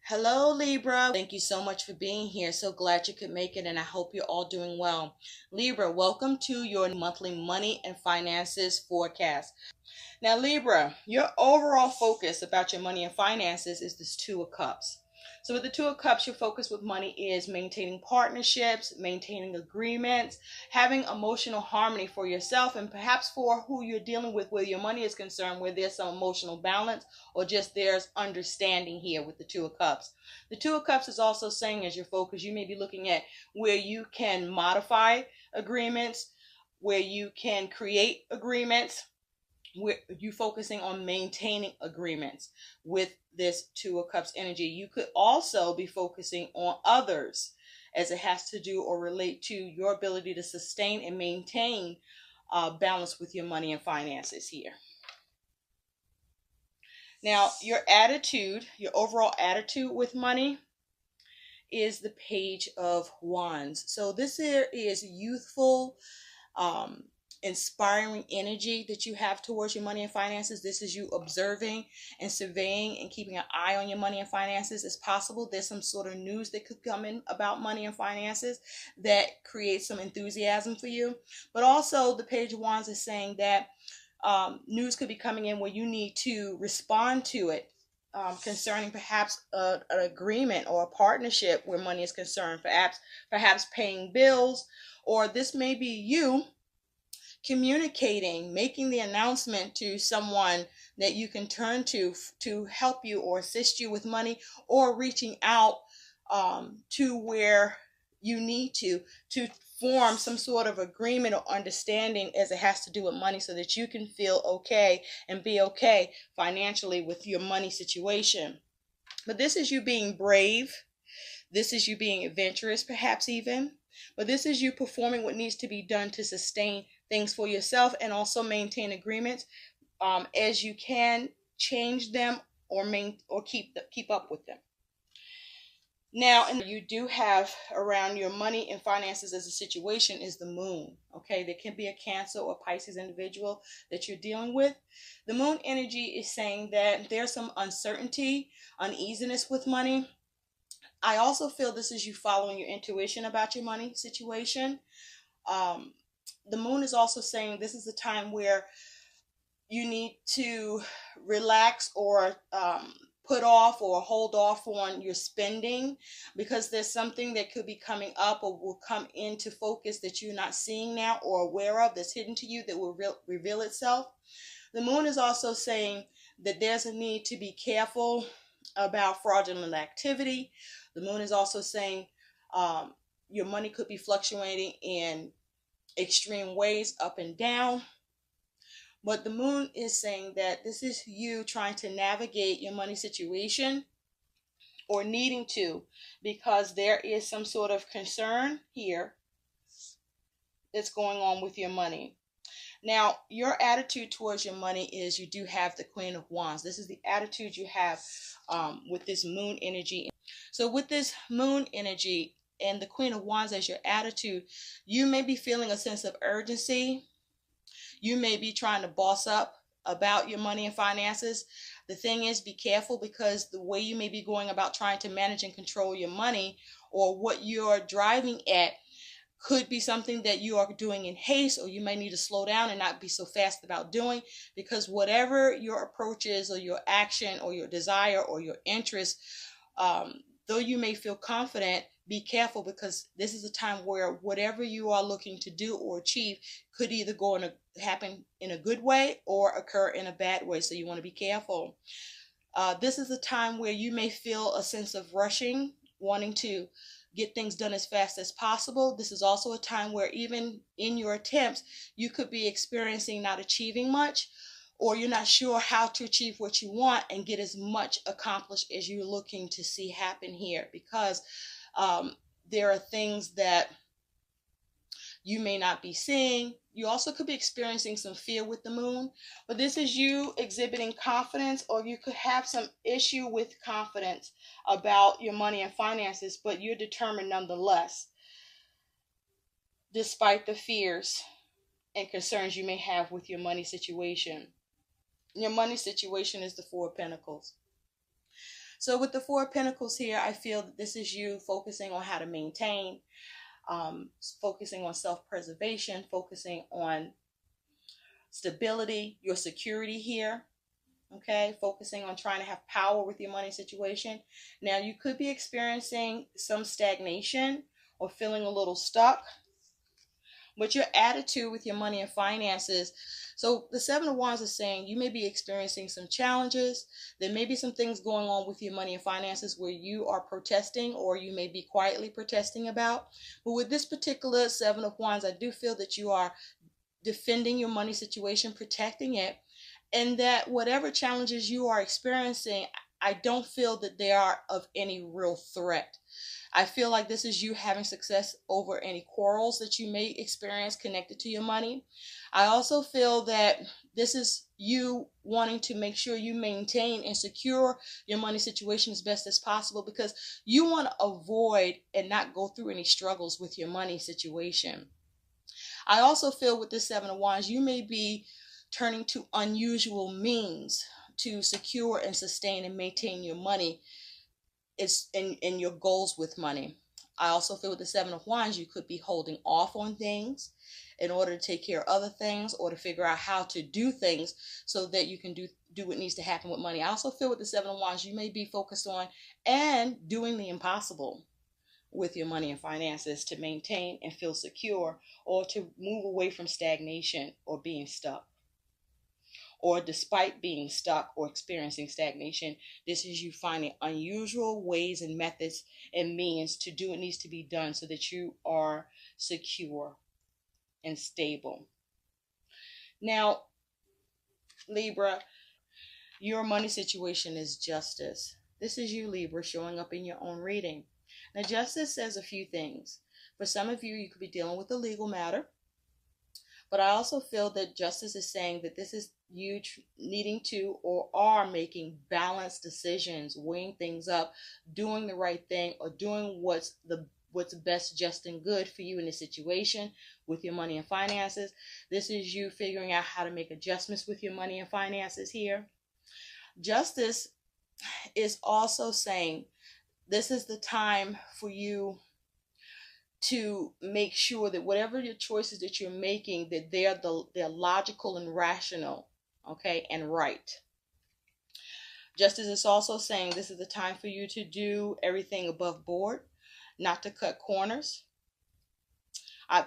Hello, Libra. Thank you so much for being here. So glad you could make it, and I hope you're all doing well. Libra, welcome to your monthly money and finances forecast. Now, Libra, your overall focus about your money and finances is this Two of Cups. So with the Two of Cups, your focus with money is maintaining partnerships, maintaining agreements, having emotional harmony for yourself and perhaps for who you're dealing with where your money is concerned, where there's some emotional balance or just there's understanding here with the Two of Cups. The Two of Cups is also saying as your focus, you may be looking at where you can modify agreements, where you can create agreements, where you focusing on maintaining agreements with this Two of Cups energy. You could also be focusing on others as it has to do or relate to your ability to sustain and maintain balance with your money and finances here. Now, your attitude, your overall attitude with money is the Page of Wands. So this here is youthful, inspiring energy that you have towards your money and finances. This is you observing and surveying and keeping an eye on your money and finances as possible. There's some sort of news that could come in about money and finances that creates some enthusiasm for you. But also the Page of Wands is saying that news could be coming in where you need to respond to it concerning perhaps an agreement or a partnership where money is concerned, perhaps paying bills, or this may be you communicating, making the announcement to someone that you can turn to help you or assist you with money, or reaching out to where you need to form some sort of agreement or understanding as it has to do with money so that you can feel okay and be okay financially with your money situation. But this is you being brave. This is you being adventurous, perhaps even. But this is you performing what needs to be done to sustain things for yourself and also maintain agreements as you can change them or keep up with them. Now, and you do have around your money and finances as a situation is the moon. Okay, there can be a Cancer or Pisces individual that you're dealing with. The moon energy is saying that there's some uncertainty, uneasiness with money. I also feel this is you following your intuition about your money situation. The moon is also saying this is a time where you need to relax or put off or hold off on your spending, because there's something that could be coming up or will come into focus that you're not seeing now or aware of, that's hidden to you, that will reveal itself. The moon is also saying that there's a need to be careful about fraudulent activity. The moon is also saying your money could be fluctuating in extreme ways, up and down. But the moon is saying that this is you trying to navigate your money situation, or needing to, because there is some sort of concern here that's going on with your money. Now, your attitude towards your money is you do have the Queen of Wands. This is the attitude you have with this moon energy. So with this moon energy and the Queen of Wands as your attitude, you may be feeling a sense of urgency. You may be trying to boss up about your money and finances. The thing is, be careful, because the way you may be going about trying to manage and control your money, or what you're driving at, could be something that you are doing in haste, or you may need to slow down and not be so fast about doing, because whatever your approach is, or your action, or your desire, or your interest, though you may feel confident, be careful, because this is a time where whatever you are looking to do or achieve could either happen in a good way or occur in a bad way. So you want to be careful. This is a time where you may feel a sense of rushing, wanting to get things done as fast as possible. This is also a time where even in your attempts, you could be experiencing not achieving much, or you're not sure how to achieve what you want and get as much accomplished as you're looking to see happen here, because there are things that you may not be seeing. You also could be experiencing some fear with the moon, but this is you exhibiting confidence, or you could have some issue with confidence about your money and finances, but you're determined nonetheless, despite the fears and concerns you may have with your money situation. Your money situation is the Four of Pentacles. So with the Four of Pentacles here, I feel that this is you focusing on how to maintain, focusing on self-preservation, focusing on stability, your security here. Okay, focusing on trying to have power with your money situation. Now, you could be experiencing some stagnation or feeling a little stuck, but your attitude with your money and finances. So the Seven of Wands is saying you may be experiencing some challenges. There may be some things going on with your money and finances where you are protesting, or you may be quietly protesting about. But with this particular Seven of Wands, I do feel that you are defending your money situation, protecting it, and that whatever challenges you are experiencing, I don't feel that they are of any real threat. I feel like this is you having success over any quarrels that you may experience connected to your money. I also feel that this is you wanting to make sure you maintain and secure your money situation as best as possible, because you want to avoid and not go through any struggles with your money situation. I also feel with this Seven of Wands, you may be turning to unusual means to secure and sustain and maintain your money in your goals with money. I also feel with the Seven of Wands, you could be holding off on things in order to take care of other things, or to figure out how to do things so that you can do what needs to happen with money. I also feel with the Seven of Wands, you may be focused on and doing the impossible with your money and finances to maintain and feel secure, or to move away from stagnation or being stuck. Or despite being stuck or experiencing stagnation, this is you finding unusual ways and methods and means to do what needs to be done so that you are secure and stable. Now, Libra, your money situation is justice. This is you, Libra, showing up in your own reading. Now, justice says a few things. For some of you, you could be dealing with a legal matter. But I also feel that justice is saying that this is you needing to or are making balanced decisions, weighing things up, doing the right thing, or doing what's best, just, and good for you in this situation with your money and finances. This is you figuring out how to make adjustments with your money and finances here. Justice is also saying this is the time for you to make sure that whatever your choices that you're making, that they're logical and rational, okay, and right. Justice is also saying this is the time for you to do everything above board, not to cut corners.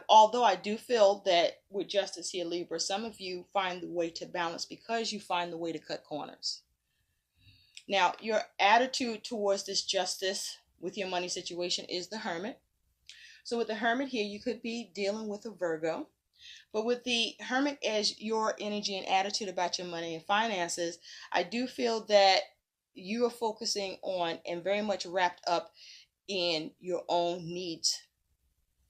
Although I do feel that with justice here, Libra, some of you find the way to balance because you find the way to cut corners. Now, your attitude towards this justice with your money situation is the Hermit. So with the Hermit here, you could be dealing with a Virgo. But with the Hermit as your energy and attitude about your money and finances, I do feel that you are focusing on and very much wrapped up in your own needs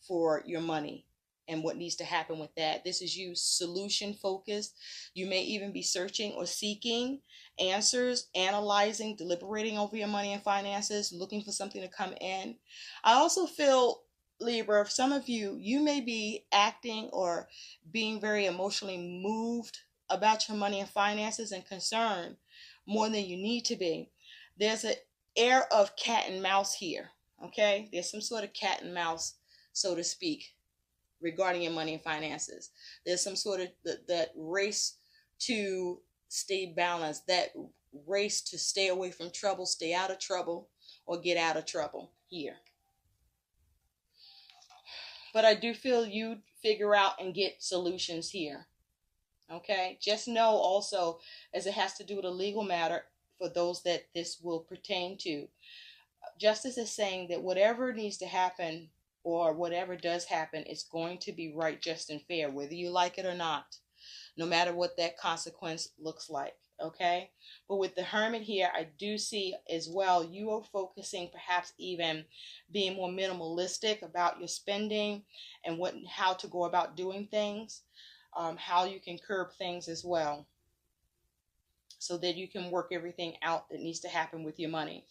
for your money and what needs to happen with that. This is you solution focused. You may even be searching or seeking answers, analyzing, deliberating over your money and finances, looking for something to come in. I also feel, Libra, for some of you, you may be acting or being very emotionally moved about your money and finances and concerned more than you need to be. There's an air of cat and mouse here, okay? There's some sort of cat and mouse, so to speak, regarding your money and finances. There's some sort of that race to stay balanced, that race to stay away from trouble, stay out of trouble, or get out of trouble here. But I do feel you figure out and get solutions here. Okay? Just know also, as it has to do with a legal matter, for those that this will pertain to, justice is saying that whatever needs to happen or whatever does happen, it's going to be right, just, and fair, whether you like it or not, no matter what that consequence looks like. Okay, but with the Hermit here, I do see as well you are focusing, perhaps even being more minimalistic about your spending and how to go about doing things, how you can curb things as well, so that you can work everything out that needs to happen with your money.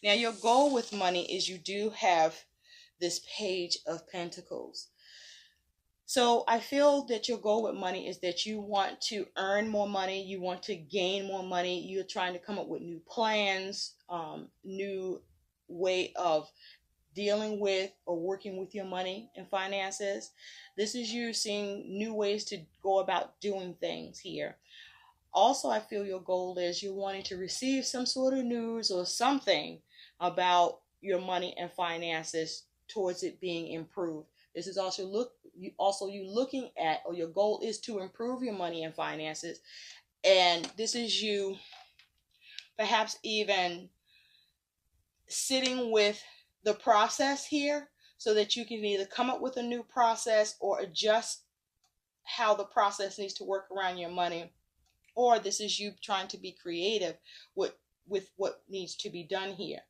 Now, your goal with money is you do have this Page of Pentacles. So I feel that your goal with money is that you want to earn more money, you want to gain more money, you're trying to come up with new plans, new way of dealing with or working with your money and finances. This is you seeing new ways to go about doing things here. Also, I feel your goal is you're wanting to receive some sort of news or something about your money and finances towards it being improved. This is also you looking at, or your goal is to improve your money and finances. And this is you perhaps even sitting with the process here so that you can either come up with a new process or adjust how the process needs to work around your money. Or this is you trying to be creative with what needs to be done here.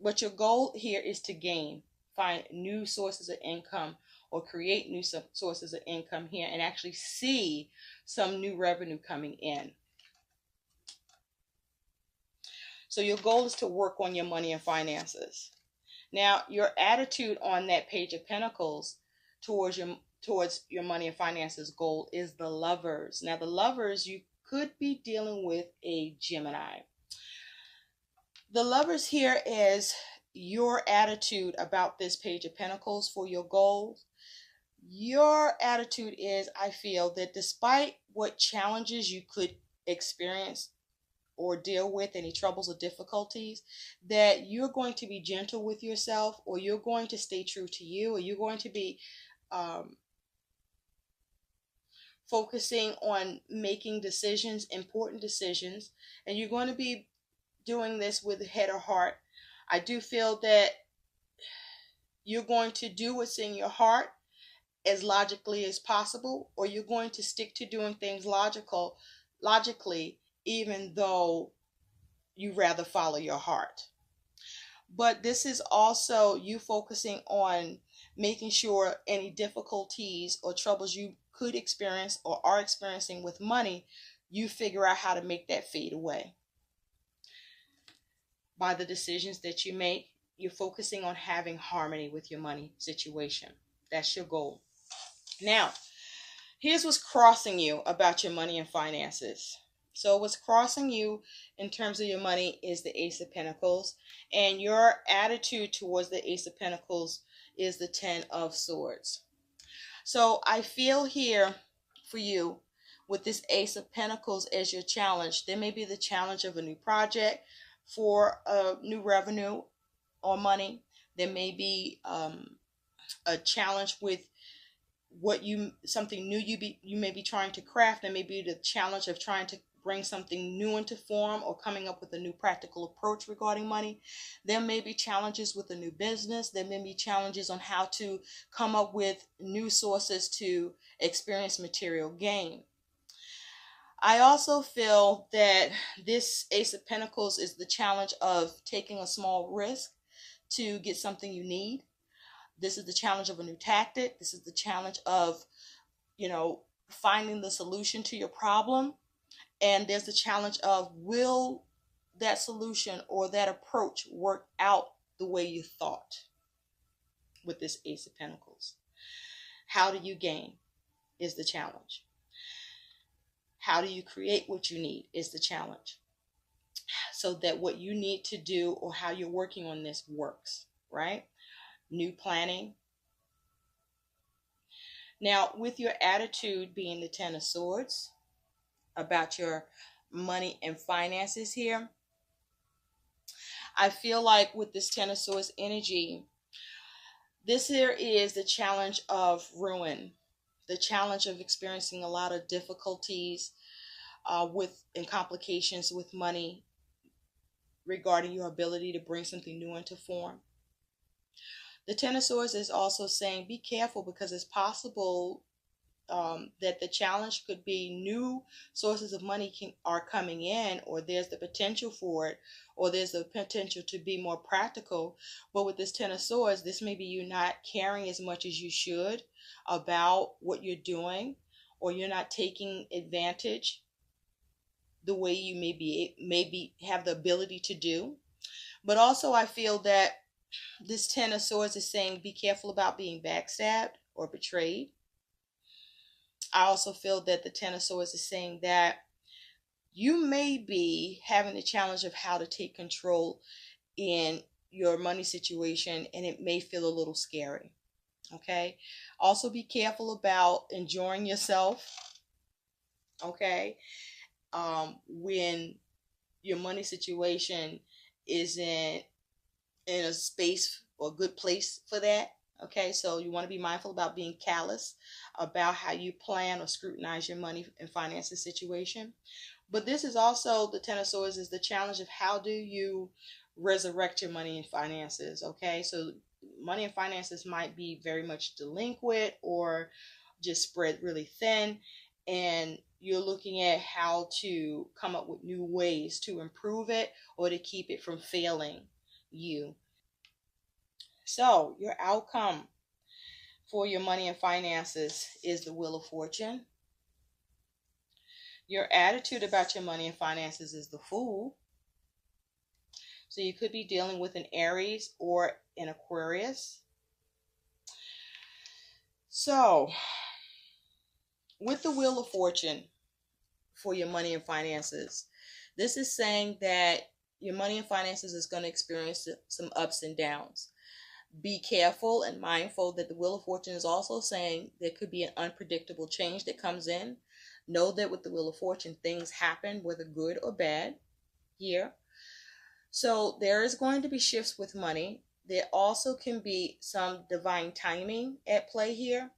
But your goal here is to find new sources of income or create new sources of income here and actually see some new revenue coming in. So your goal is to work on your money and finances. Now, your attitude on that Page of Pentacles towards your money and finances goal is the Lovers. Now, the Lovers, you could be dealing with a Gemini. The Lovers here is your attitude about this Page of Pentacles for your goals. Your attitude is, I feel, that despite what challenges you could experience or deal with, any troubles or difficulties, that you're going to be gentle with yourself, or you're going to stay true to you, or you're going to be focusing on making decisions, important decisions, and you're going to be doing this with head or heart. I do feel that you're going to do what's in your heart as logically as possible, or you're going to stick to doing things logically, even though you rather follow your heart. But this is also you focusing on making sure any difficulties or troubles you could experience or are experiencing with money, you figure out how to make that fade away. By the decisions that you make, you're focusing on having harmony with your money situation. That's your goal. Now, here's what's crossing you about your money and finances. So what's crossing you in terms of your money is the Ace of Pentacles, and your attitude towards the Ace of Pentacles is the Ten of Swords. So I feel here for you with this Ace of Pentacles as your challenge. There may be the challenge of a new project for a new revenue or money. There may be a challenge with something new you may be trying to craft. There may be the challenge of trying to bring something new into form or coming up with a new practical approach regarding money. There may be challenges with a new business. There may be challenges on how to come up with new sources to experience material gain. I also feel that this Ace of Pentacles is the challenge of taking a small risk to get something you need. This is the challenge of a new tactic. This is the challenge of, finding the solution to your problem. And there's the challenge of, will that solution or that approach work out the way you thought with this Ace of Pentacles? How do you gain is the challenge. How do you create what you need is the challenge. So that what you need to do or how you're working on this works, right? New planning. Now, with your attitude being the Ten of Swords about your money and finances here, I feel like with this Ten of Swords energy, this here is the challenge of ruin, the challenge of experiencing a lot of difficulties and complications with money regarding your ability to bring something new into form. The Ten of Swords is also saying be careful, because it's possible that the challenge could be new sources of money are coming in, or there's the potential for it, or there's the potential to be more practical. But with this Ten of Swords, this may be you not caring as much as you should about what you're doing, or you're not taking advantage the way you maybe have the ability to do. But also I feel that this Ten of Swords is saying be careful about being backstabbed or betrayed. I also feel that the Ten of Swords is saying that you may be having the challenge of how to take control in your money situation, and it may feel a little scary. Okay. Also be careful about enjoying yourself. Okay. When your money situation isn't in a space or a good place for that. Okay, so you want to be mindful about being callous about how you plan or scrutinize your money and finances situation. But this is also, the Ten of Swords is the challenge of how do you resurrect your money and finances. Okay, so money and finances might be very much delinquent or just spread really thin, and you're looking at how to come up with new ways to improve it or to keep it from failing you. So your outcome for your money and finances is the Wheel of Fortune. Your attitude about your money and finances is the Fool. So you could be dealing with an Aries or an Aquarius. So with the Wheel of Fortune for your money and finances, this is saying that your money and finances is going to experience some ups and downs. Be careful and mindful that the Wheel of Fortune is also saying there could be an unpredictable change that comes in. Know that with the Wheel of Fortune, things happen, whether good or bad, here. So there is going to be shifts with money. There also can be some divine timing at play here.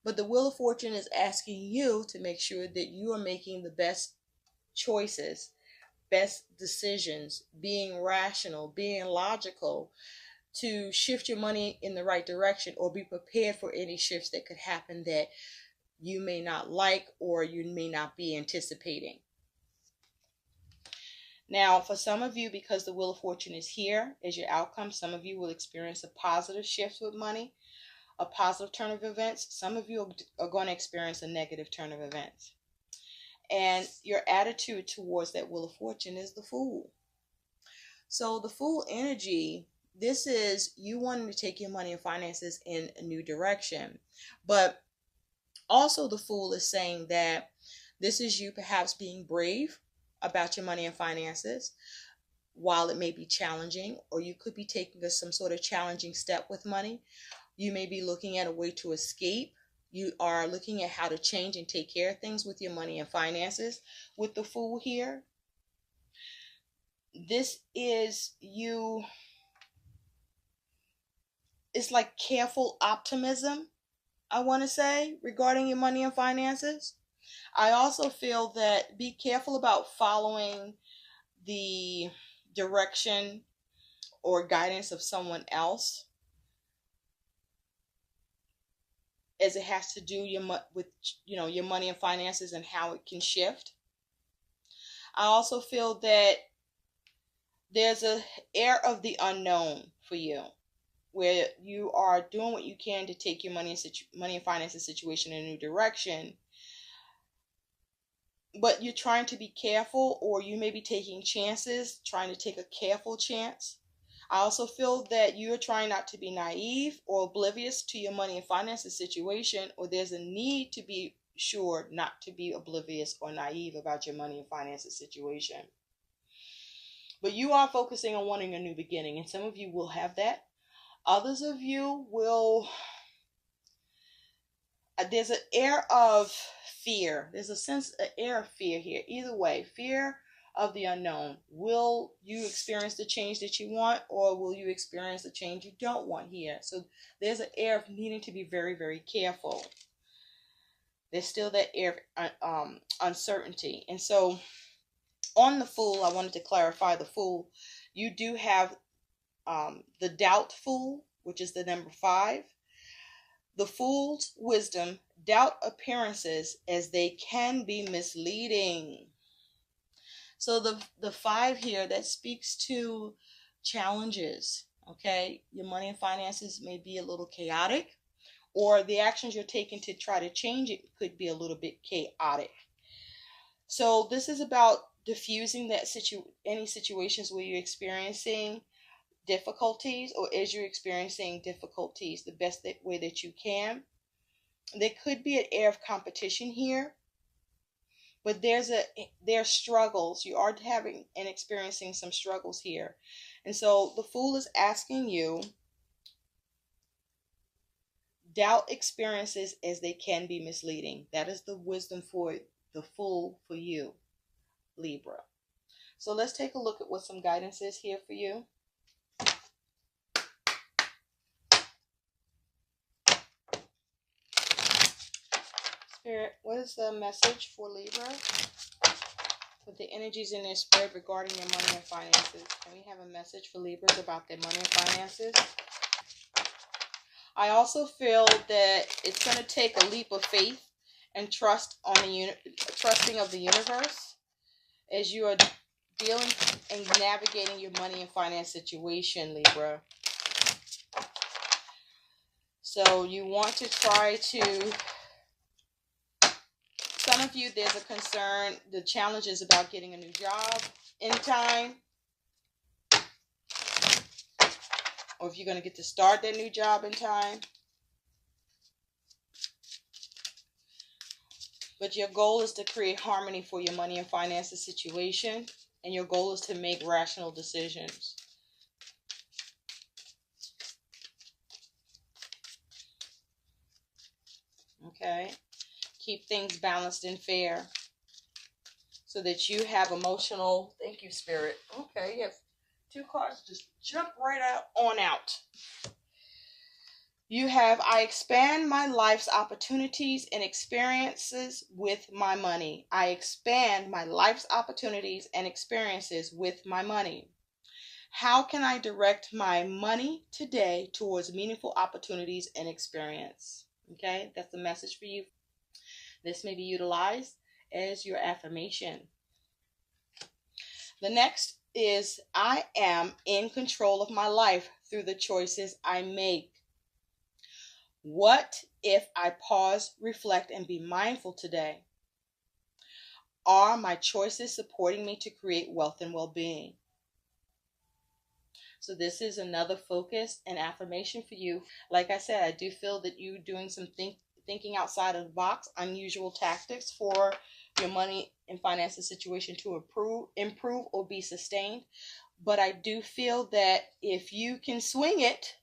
But the Wheel of Fortune is asking you to make sure that you are making the best choices, best decisions, being rational, being logical, to shift your money in the right direction, or be prepared for any shifts that could happen that you may not like or you may not be anticipating. Now, for some of you, because the Wheel of Fortune is here as your outcome, some of you will experience a positive shift with money, a positive turn of events. Some of you are going to experience a negative turn of events. And your attitude towards that Wheel of Fortune is the Fool. So the Fool energy, this is you wanting to take your money and finances in a new direction. But also the Fool is saying that this is you perhaps being brave about your money and finances while it may be challenging, or you could be taking some sort of challenging step with money. You may be looking at a way to escape. You are looking at how to change and take care of things with your money and finances with the Fool here. This is you. It's like careful optimism, I want to say, regarding your money and finances. I also feel that be careful about following the direction or guidance of someone else, as it has to do with your money and finances and how it can shift. I also feel that there's an air of the unknown for you, where you are doing what you can to take your money and finances situation in a new direction, but you're trying to be careful, or you may be taking chances, trying to take a careful chance. I also feel that you're trying not to be naive or oblivious to your money and finances situation, or there's a need to be sure not to be oblivious or naive about your money and finances situation. But you are focusing on wanting a new beginning, and some of you will have that. Others of you will, there's an air of fear. There's an air of fear here. Either way, fear of the unknown. Will you experience the change that you want, or will you experience the change you don't want here? So there's an air of needing to be very, very careful. There's still that air of uncertainty. And so on the Fool, I wanted to clarify the Fool. You do have the Doubtful, which is the number 5. The Fool's wisdom: doubt appearances as they can be misleading. So the 5 here, that speaks to challenges. Okay, your money and finances may be a little chaotic, or the actions you're taking to try to change it could be a little bit chaotic. So this is about diffusing that any situations where you're experiencing difficulties, or as you're experiencing difficulties, the best way that you can. There could be an air of competition here, but there's struggles. You are having and experiencing some struggles here. And so the Fool is asking you, doubt experiences as they can be misleading. That is the wisdom for the Fool for you, Libra. So let's take a look at what some guidance is here for you. Spirit, what is the message for Libra? With the energies in their spirit regarding their money and finances. Can we have a message for Libras about their money and finances? I also feel that it's going to take a leap of faith and trust on the trusting of the universe as you are dealing and navigating your money and finance situation, Libra. So you want to try to, some of you, there's a concern, the challenge is about getting a new job in time. Or if you're going to get to start that new job in time. But your goal is to create harmony for your money and finances situation. And your goal is to make rational decisions. Okay? Keep things balanced and fair. So that you have emotional, thank you, Spirit. Okay, you have 2 cards, just jump right out. You have, I expand my life's opportunities and experiences with my money. I expand my life's opportunities and experiences with my money. How can I direct my money today towards meaningful opportunities and experience? Okay, that's the message for you. This may be utilized as your affirmation. The next is, I am in control of my life through the choices I make. What if I pause, reflect, and be mindful today? Are my choices supporting me to create wealth and well-being? So this is another focus and affirmation for you. Like I said, I do feel that you're doing some thinking outside of the box, unusual tactics for your money and finances situation to improve or be sustained. But I do feel that if you can swing it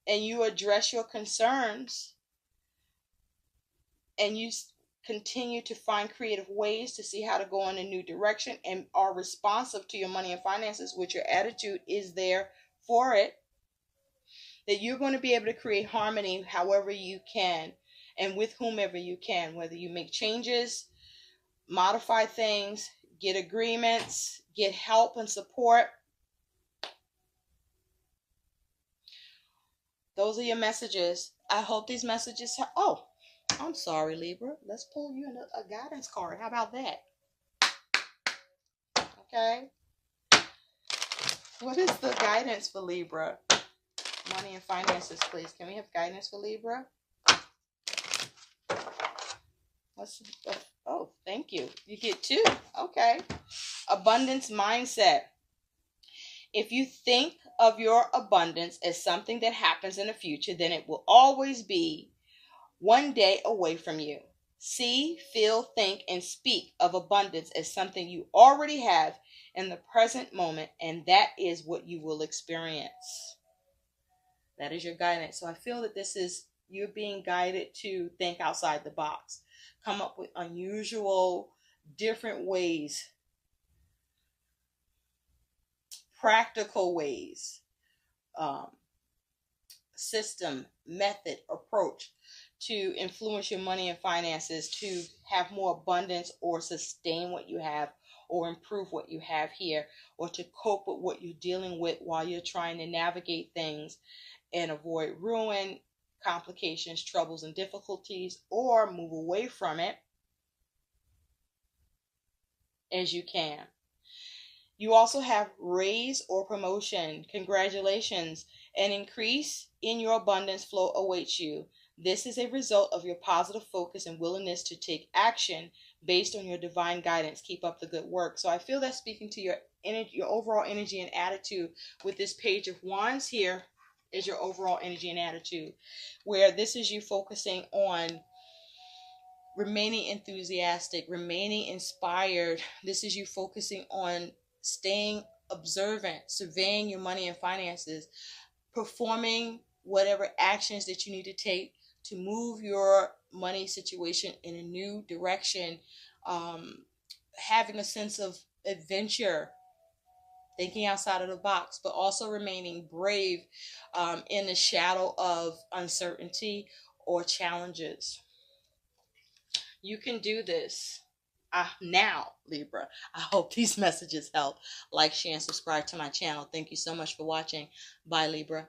and you address your concerns and you continue to find creative ways to see how to go in a new direction and are responsive to your money and finances, which your attitude is there for it, that you're going to be able to create harmony however you can and with whomever you can, whether you make changes, modify things, get agreements, get help and support. Those are your messages. I hope these messages help. Oh, I'm sorry, Libra. Let's pull you a guidance card. How about that? Okay. What is the guidance for Libra? Money and finances, please. Can we have guidance for Libra? Oh, thank you. You get 2. Okay. Abundance mindset. If you think of your abundance as something that happens in the future, then it will always be one day away from you. See, feel, think, and speak of abundance as something you already have in the present moment, and that is what you will experience. That is your guidance. So I feel that this is, you're being guided to think outside the box. Come up with unusual, different ways, practical ways, system, method, approach to influence your money and finances to have more abundance or sustain what you have or improve what you have here or to cope with what you're dealing with while you're trying to navigate things and avoid ruin, complications, troubles, and difficulties, or move away from it as you can. You also have raise or promotion. Congratulations. An increase in your abundance flow awaits you. This is a result of your positive focus and willingness to take action based on your divine guidance. Keep up the good work. So I feel that speaking to your energy, your overall energy and attitude with this Page of Wands here is your overall energy and attitude, where this is you focusing on remaining enthusiastic, remaining inspired. This is you focusing on staying observant, surveying your money and finances, performing whatever actions that you need to take to move your money situation in a new direction, having a sense of adventure, thinking outside of the box, but also remaining brave in the shadow of uncertainty or challenges. You can do this now, Libra. I hope these messages help. Like, share, and subscribe to my channel. Thank you so much for watching. Bye, Libra.